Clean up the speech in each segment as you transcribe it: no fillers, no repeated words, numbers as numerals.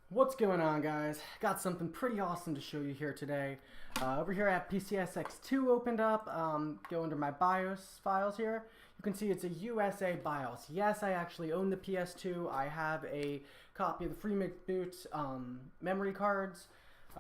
What's going on, guys? Got something pretty awesome to show you here today. Over here I have PCSX2 opened up. Go into my BIOS files here. You can see it's a USA BIOS. Yes, I actually own the PS2. I have a copy of the free boot memory cards.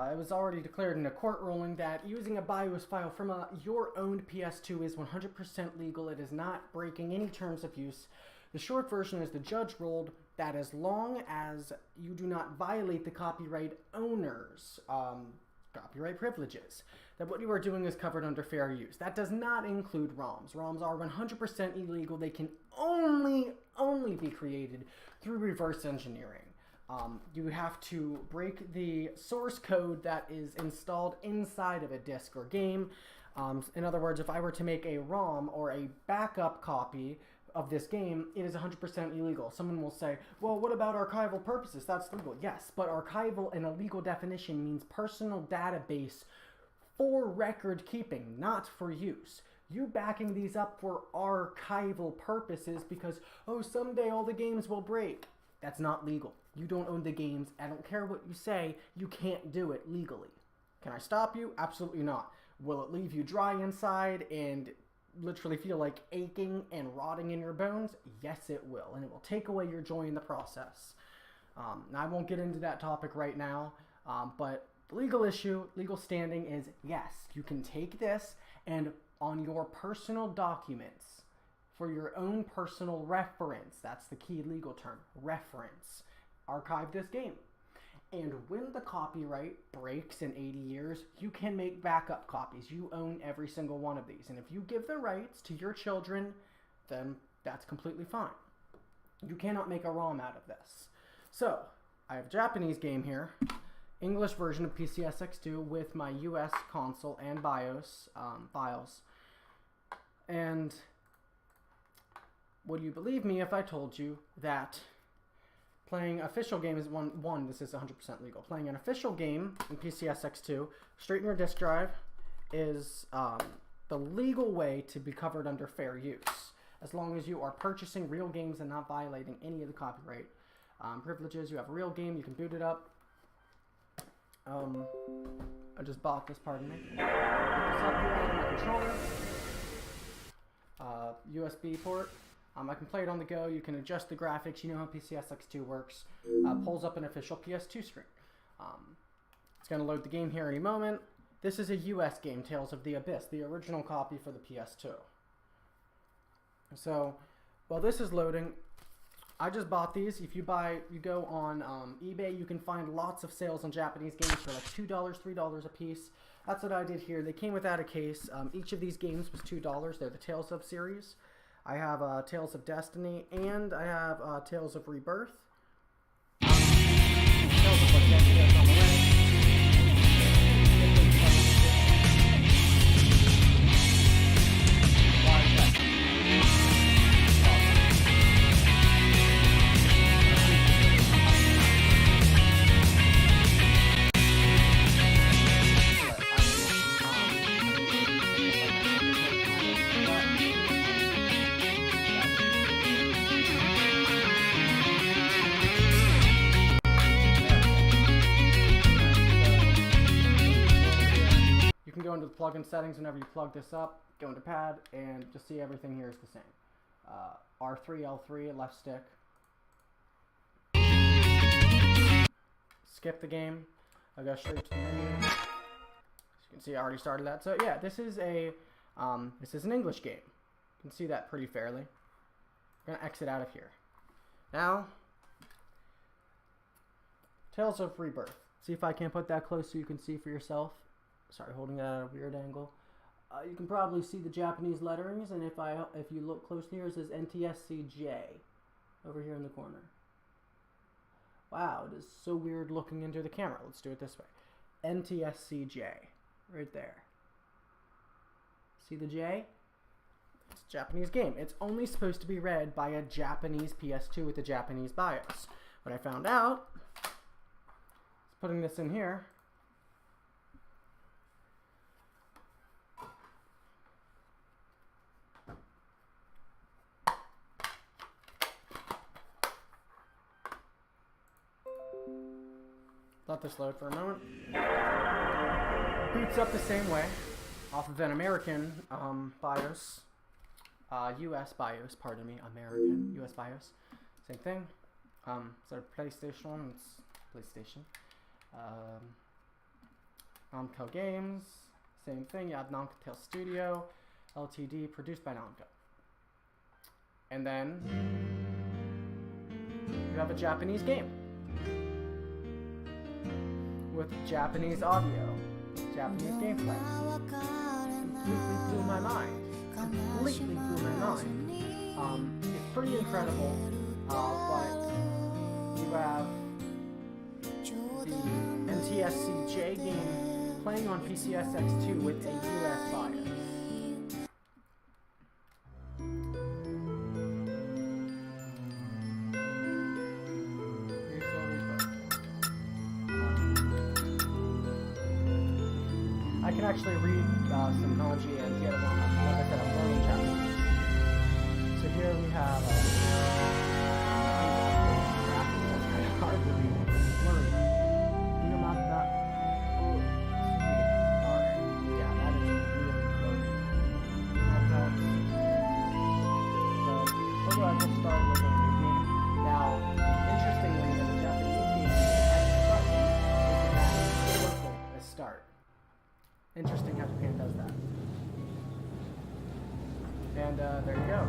It was already declared in a court ruling that using a BIOS file from your owned PS2 is 100% legal. It is not breaking any terms of use. The short version is the judge ruled that as long as you do not violate the copyright owner's copyright privileges, that what you are doing is covered under fair use. That does not include ROMs. ROMs are 100% illegal. They can only be created through reverse engineering. You have to break the source code that is installed inside of a disk or game. In other words, if I were to make a ROM or a backup copy of this game, it is 100% illegal. Someone will say, well, what about archival purposes? That's legal. Yes, but archival in a legal definition means personal database for record keeping, not for use. You backing these up for archival purposes because, oh, someday all the games will break. That's not legal. You don't own the games. I don't care what you say. You can't do it legally. Can I stop you? Absolutely not. Will it leave you dry inside and literally feel like aching and rotting in your bones? Yes, it will, and it will take away your joy in the process. Now, I won't get into that topic right now, but the legal issue, legal standing is yes, you can take this and on your personal documents for your own personal reference, that's the key legal term, reference, archive this game. And when the copyright breaks in 80 years, you can make backup copies. You own every single one of these. And if you give the rights to your children, then that's completely fine. You cannot make a ROM out of this. So, I have a Japanese game here, English version of PCSX2 with my US console and BIOS files. And would you believe me if I told you that playing official game is this is 100% legal. Playing an official game in PCSX2 straight in your disk drive is the legal way to be covered under fair use, as long as you are purchasing real games and not violating any of the copyright privileges. You have a real game, you can boot it up. I just bought this, pardon me. This up here on my controller. USB port. I can play it on the go. You can adjust the graphics. You know how PCSX2 works. Pulls up an official PS2 screen. It's going to load the game here any moment. This is a US game, Tales of the Abyss, the original copy for the PS2. So, while this is loading, I just bought these. If you go on eBay, you can find lots of sales on Japanese games for like $2, $3 a piece. That's what I did here. They came without a case. Each of these games was $2. They're the Tales of series. I have Tales of Destiny, and I have Tales of Rebirth. Tales of Destiny is on the way. Go into the plugin settings whenever you plug this up, go into pad, and just see everything here is the same. R3, L3, left stick. Skip the game. I go straight to the menu. As you can see, I already started that. So yeah, this is an English game. You can see that pretty fairly. I'm gonna exit out of here. Now, Tales of Rebirth. See if I can put that close so you can see for yourself. Sorry, holding that at a weird angle. You can probably see the Japanese letterings, and if you look closely here, it says NTSC-J over here in the corner. Wow, it is so weird looking into the camera. Let's do it this way. NTSC-J, right there. See the J? It's a Japanese game. It's only supposed to be read by a Japanese PS2 with a Japanese BIOS. What I found out is putting this in here. Let this load for a moment. Boots up the same way, off of an American BIOS. US BIOS, pardon me, American US BIOS. Same thing. So PlayStation, it's PlayStation. Namco Games, same thing. You have Namco Studio, Ltd, produced by Namco. And then you have a Japanese game with Japanese audio, Japanese gameplay. Completely blew my mind. Completely blew my mind. It's pretty incredible, but you have the NTSC-J game playing on PCSX2 with a US BIOS. I can actually read some kanji and the other one, like I said, I'm learning Japanese. So here we have that's kind of hard to read. Learn. Alright. Yeah, that is really blurry. So overall, we'll start with a new game. Now, interestingly, in the Japanese game, at start. Interesting how Japan does that. And there you go.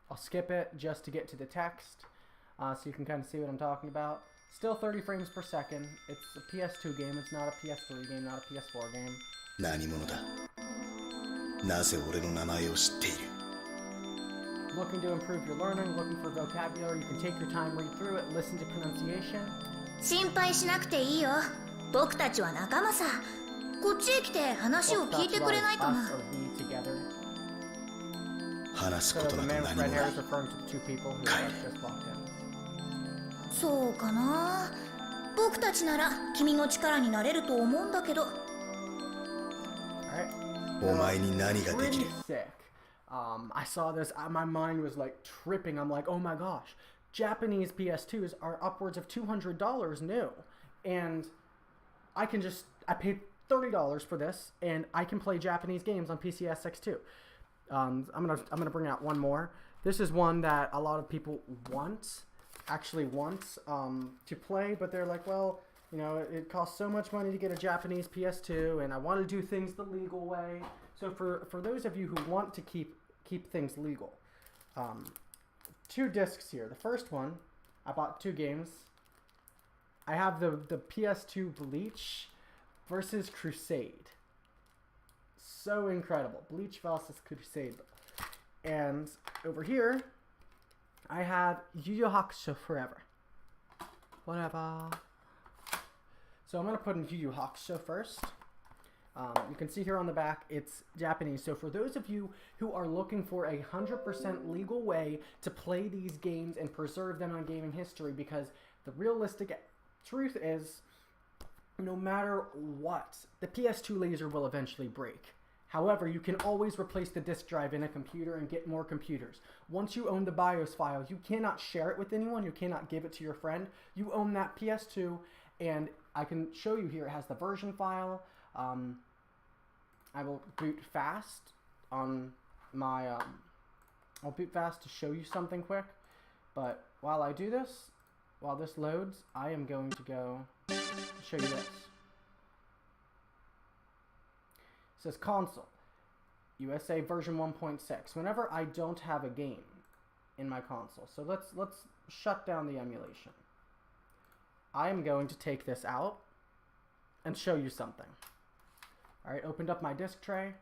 I'll skip it just to get to the text, so you can kind of see what I'm talking about. Still 30 frames per second. It's a PS2 game. It's not a PS3 game, not a PS4 game. 何者だ? なぜ俺の名前を知っている? Looking to improve your learning, looking for vocabulary. You can take your time, read through it, listen to pronunciation. 心配しなくていいよ。僕たちは仲間さ。こっちへ来て話を聞いてくれないかな。話すことなど何もない。そうかな。僕たちなら君の力になれると思うんだけど。お前に何ができる? I saw this, my mind was like tripping. I'm like, oh my gosh, Japanese PS2s are upwards of $200 new. And I paid $30 for this, and I can play Japanese games on PCSX2. I'm gonna bring out one more. This is one that a lot of people actually want to play, but they're like, well, you know, it costs so much money to get a Japanese PS2, and I want to do things the legal way. So for those of you who want to keep things legal, 2 discs here. The first one, I bought 2 games. I have the PS2 Bleach versus Crusade. So incredible. Bleach versus Crusade. And over here, I have Yu Yu Hakusho Forever. Whatever. So I'm going to put in Yu Yu Hakusho first. You can see here on the back, it's Japanese. So for those of you who are looking for a 100% legal way to play these games and preserve them on gaming history, because the realistic truth is, no matter what, the PS2 laser will eventually break. However, you can always replace the disk drive in a computer and get more computers. Once you own the BIOS file, you cannot share it with anyone. You cannot give it to your friend. You own that PS2, and I can show you here. It has the version file. I will boot fast on my, I'll boot fast to show you something quick. But while I do this, while this loads, I am going to go show you this. It says console, USA version 1.6. Whenever I don't have a game in my console, so let's shut down the emulation. I am going to take this out and show you something. Alright, opened up my disk tray.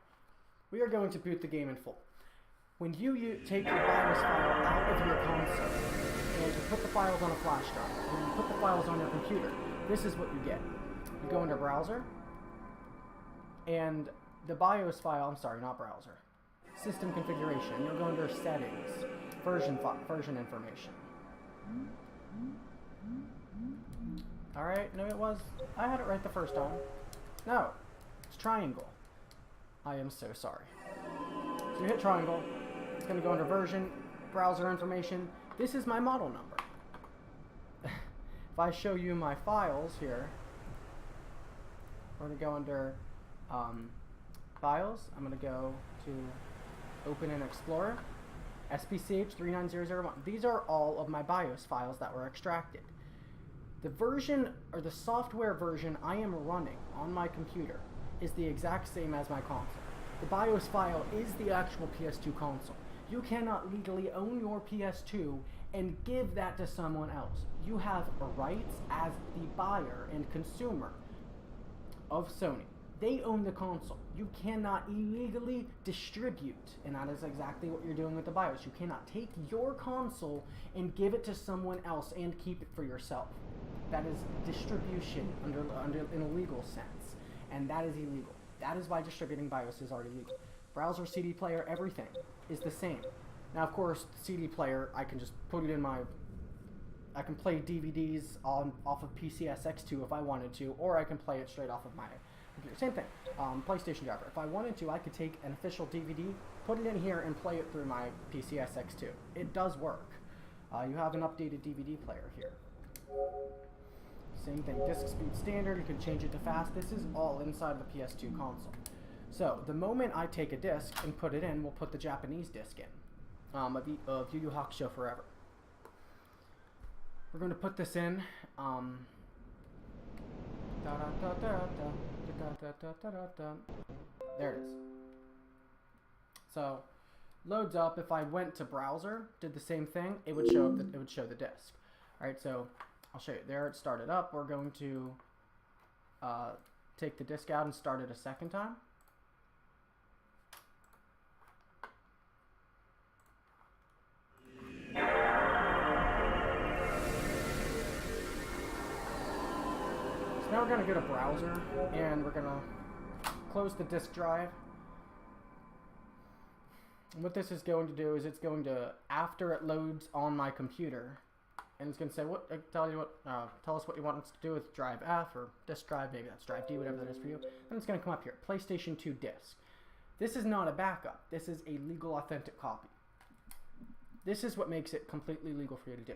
We are going to boot the game in full. When you take your BIOS file out of your console and you put the files on a flash drive, and you put the files on your computer, this is what you get. You go into browser, and the BIOS file, I'm sorry, not browser, system configuration. You'll go under settings, version information. Alright, no it was, I had it right the first time. No, it's triangle. I am so sorry. So you hit triangle, it's going to go under version, browser information. This is my model number. If I show you my files here, we're going to go under Files. I'm going to go to Open in Explorer, SPCH39001. These are all of my BIOS files that were extracted. The version, or the software version I am running on my computer is the exact same as my console. The BIOS file is the actual PS2 console. You cannot legally own your PS2 and give that to someone else. You have rights as the buyer and consumer of Sony. They own the console. You cannot illegally distribute, and that is exactly what you're doing with the BIOS. You cannot take your console and give it to someone else and keep it for yourself. That is distribution in a legal sense, and that is illegal. That is why distributing BIOS is already legal. Browser, CD player, everything is the same. Now, of course, CD player, I can just put it in my, I can play DVDs off of PCSX2 if I wanted to, or I can play it straight off of my computer. Same thing, PlayStation driver. If I wanted to, I could take an official DVD, put it in here, and play it through my PCSX2. It does work. You have an updated DVD player here. Same thing, disk speed standard, you can change it to fast. This is all inside the PS2 console. So, the moment I take a disc and put it in, we'll put the Japanese disc in, of Yu Yu Hakusho Forever. We're going to put this in, there it is. So, loads up. If I went to browser, did the same thing, it would show the disc. Alright, so I'll show you. There it started up. We're going to take the disc out and start it a second time. So now we're going to go to browser, and we're going to close the disk drive. And what this is going to do is it's going to, after it loads on my computer, and it's going to say, tell us what you want us to do with drive F or disk drive, maybe that's drive D, whatever that is for you. Then it's going to come up here, PlayStation 2 disc. This is not a backup. This is a legal, authentic copy. This is what makes it completely legal for you to do.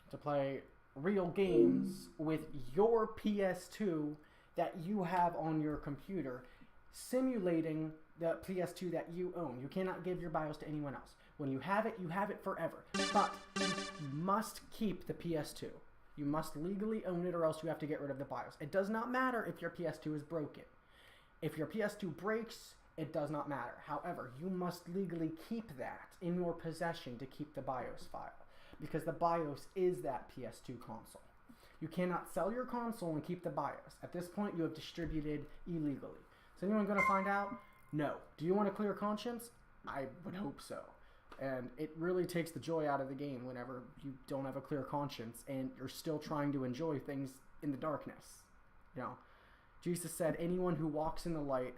To play real games with your PS2 that you have on your computer, simulating the PS2 that you own. You cannot give your BIOS to anyone else. When you have it forever. But you must keep the PS2. You must legally own it, or else you have to get rid of the BIOS. It does not matter if your PS2 is broken. If your PS2 breaks, it does not matter. However, you must legally keep that in your possession to keep the BIOS file, because the BIOS is that PS2 console. You cannot sell your console and keep the BIOS. At this point, you have distributed illegally. Is anyone going to find out? No. Do you want a clear conscience? I would hope so. And it really takes the joy out of the game whenever you don't have a clear conscience and you're still trying to enjoy things in the darkness. You know, Jesus said, anyone who walks in the light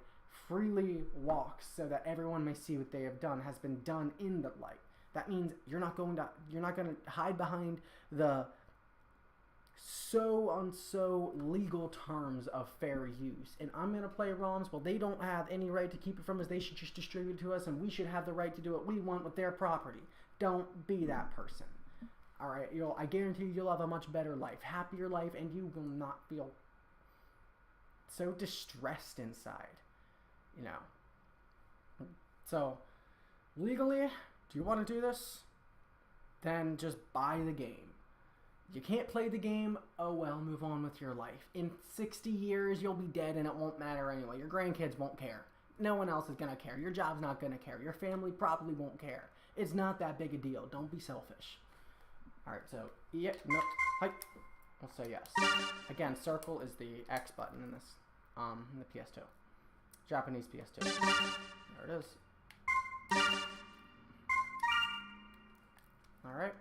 freely walks so that everyone may see what they have done has been done in the light. That means you're not going to hide behind the so legal terms of fair use. And I'm going to play ROMs. Well, they don't have any right to keep it from us. They should just distribute it to us, and we should have the right to do what we want with their property. Don't be that person. Alright, I guarantee you'll have a much better life, happier life, and you will not feel so distressed inside. You know. So, legally, do you want to do this? Then just buy the game. You can't play the game, oh well, move on with your life. In 60 years, you'll be dead and it won't matter anyway. Your grandkids won't care. No one else is going to care. Your job's not going to care. Your family probably won't care. It's not that big a deal. Don't be selfish. Alright, so, yeah, no, hi. We'll say yes. Again, circle is the X button in this, in the PS2. Japanese PS2. There it is. Alright.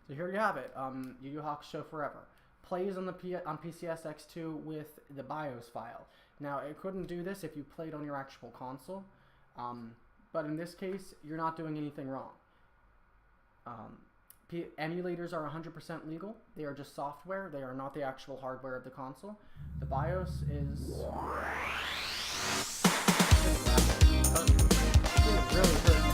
So here you have it, Yu Yu Hakusho Forever. Plays on PCSX2 with the BIOS file. Now, it couldn't do this if you played on your actual console, but in this case, you're not doing anything wrong. Emulators are 100% legal. They are just software. They are not the actual hardware of the console. The BIOS is... It really hurts.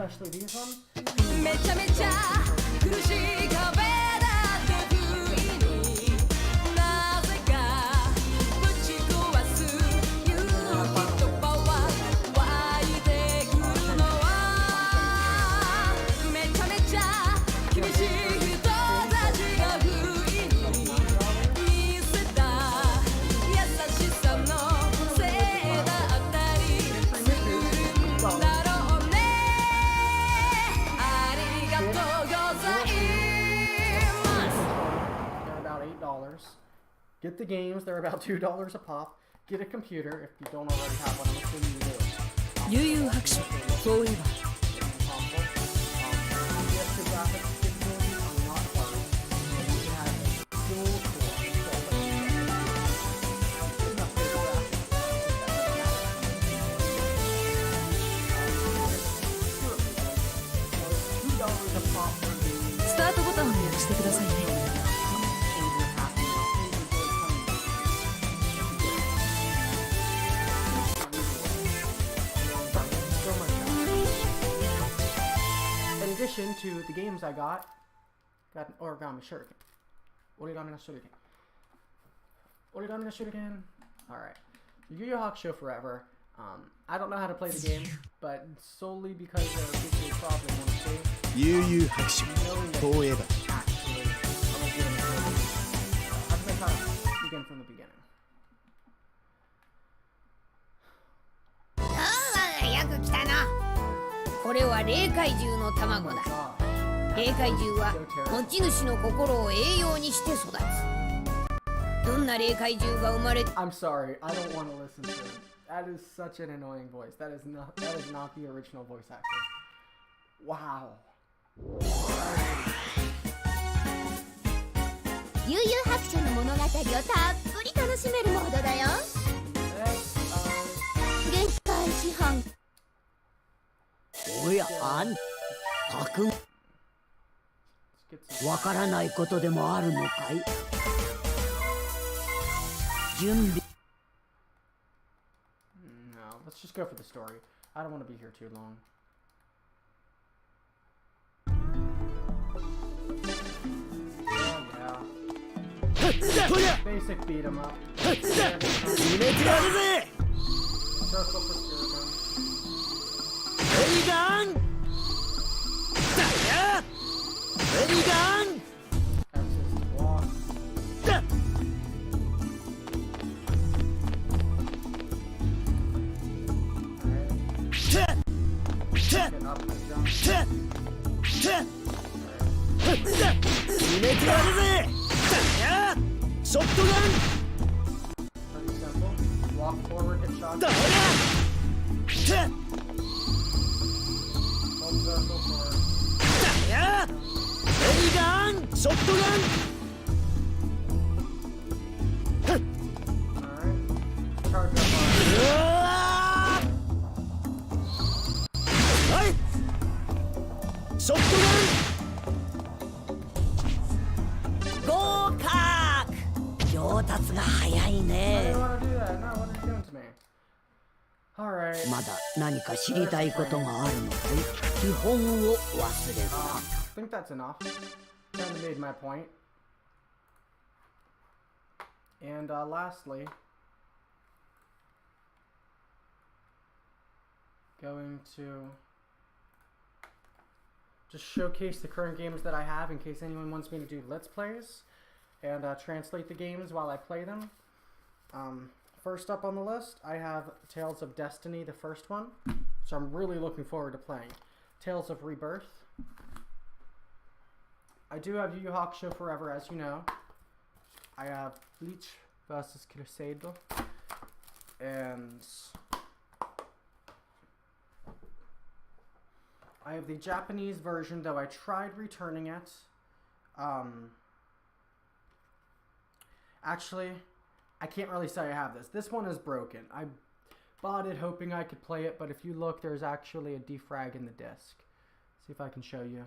especially these ones. めちゃめちゃ苦しい壁だって不意になぜかぶち壊す勇気とパワー湧いてくるのはめちゃめちゃ厳しい人たちが不意に見せた優しさのせいだったりするんだろうねありがとうございます They're about $8. Get the games, they're about $2 a pop. Get a computer if you don't already have one. I'm assuming you do. 悠々白書そういえば Console. NTSC graphics capabilities are not hard. And you can have dual core. So, enough for the graphics. $2 a pop for the スタートボタンを押してくださいね In addition to the games I got an origami shuriken. Origami no shuriken. Origami no shuriken. Alright. Yu Yu Hakusho Forever. I don't know how to play the game, but solely because there are people who probably want to play. 悠々白書 Knowing that フォーエバー actually a legitimate game. I'm gonna kind of begin from the beginning. よく来たな。これは霊怪獣の卵だ。 God. 霊怪獣は持ち主の心を栄養にして育つ。どんな霊怪獣が生まれ I'm sorry, I don't want to listen to it. That is such an annoying voice. That is not the original voice actor. Wow. 悠々白書の物語をたっぷり楽しめるモードだよ。 Next, 限界師範おやあんかくん let's get some. わからないことでもあるのかい準備 No, let's just go for the story. I don't want to be here too long. Oh yeah. Basic beat 'em up. 決めてやるぜ Circle for Spiriton. エリガンだやエリガン Exit walk. だ Alright. て Get up and jump. てて決めてやるぜだやショットガ Pretty simple. Walk forward, hit shot. ンだやて Hold circle for. だやエリガンショットガン Alright. Charge up on. うわーはいショットガン合格上達が早い I ね didn't want to do that. No, what are you doing to me? Alright. まだ何か知りたいことがあるのかい基本を忘れるな I think that's enough. Kind of made my point. And lastly, going to just showcase the current games that I have in case anyone wants me to do Let's Plays and translate the games while I play them. First up on the list, I have Tales of Destiny, the first one, so I'm really looking forward to playing. Tales of Rebirth. I do have Yu Yu Hakusho Forever, as you know. I have Bleach vs. Crusader. And I have the Japanese version, though I tried returning it. Actually, I can't really say I have this. This one is broken. I bought it hoping I could play it, but if you look, there's actually a defrag in the disc. See if I can show you.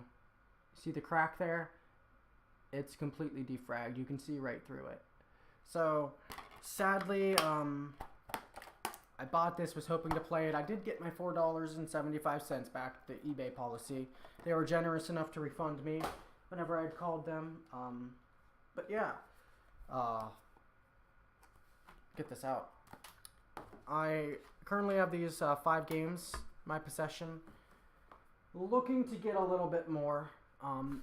See the crack there? It's completely defragged. You can see right through it. So, sadly, I I bought this, was hoping to play it. I did get my $4.75 back, the eBay policy. They were generous enough to refund me whenever I'd called them. But yeah, get this out. I currently have these 5 games in my possession. Looking to get a little bit more.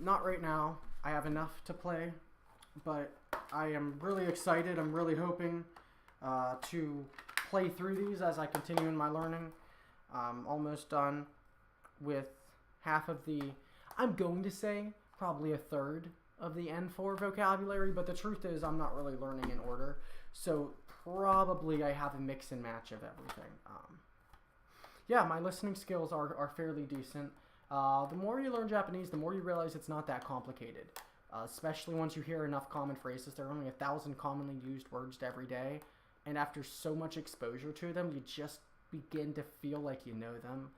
Not right now. I have enough to play, but I am really excited. I'm really hoping to play through these as I continue in my learning. I'm almost done with half of the, I'm going to say probably a third of the N4 vocabulary, but the truth is I'm not really learning in order, so probably I have a mix and match of everything. Yeah, my listening skills are fairly decent. The more you learn Japanese, the more you realize it's not that complicated, especially once you hear enough common phrases. There are only 1,000 commonly used words every day, and after so much exposure to them, you just begin to feel like you know them,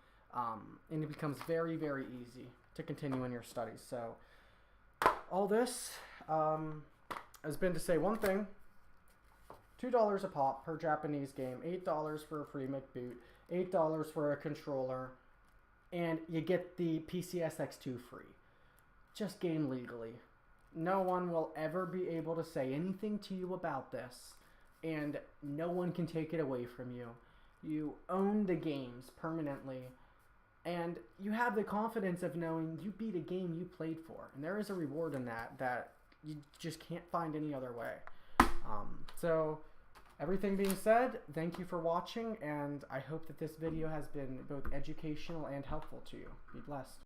and it becomes very, very easy to continue in your studies. So all this has been to say one thing: $2 a pop per Japanese game, $8 for a free McBoot, $8 for a controller, and you get the PCSX2 free. Just game legally. No one will ever be able to say anything to you about this, and no one can take it away from you. You own the games permanently, and you have the confidence of knowing you beat a game you played for, and there is a reward in that you just can't find any other way. So everything being said, thank you for watching, and I hope that this video has been both educational and helpful to you. Be blessed.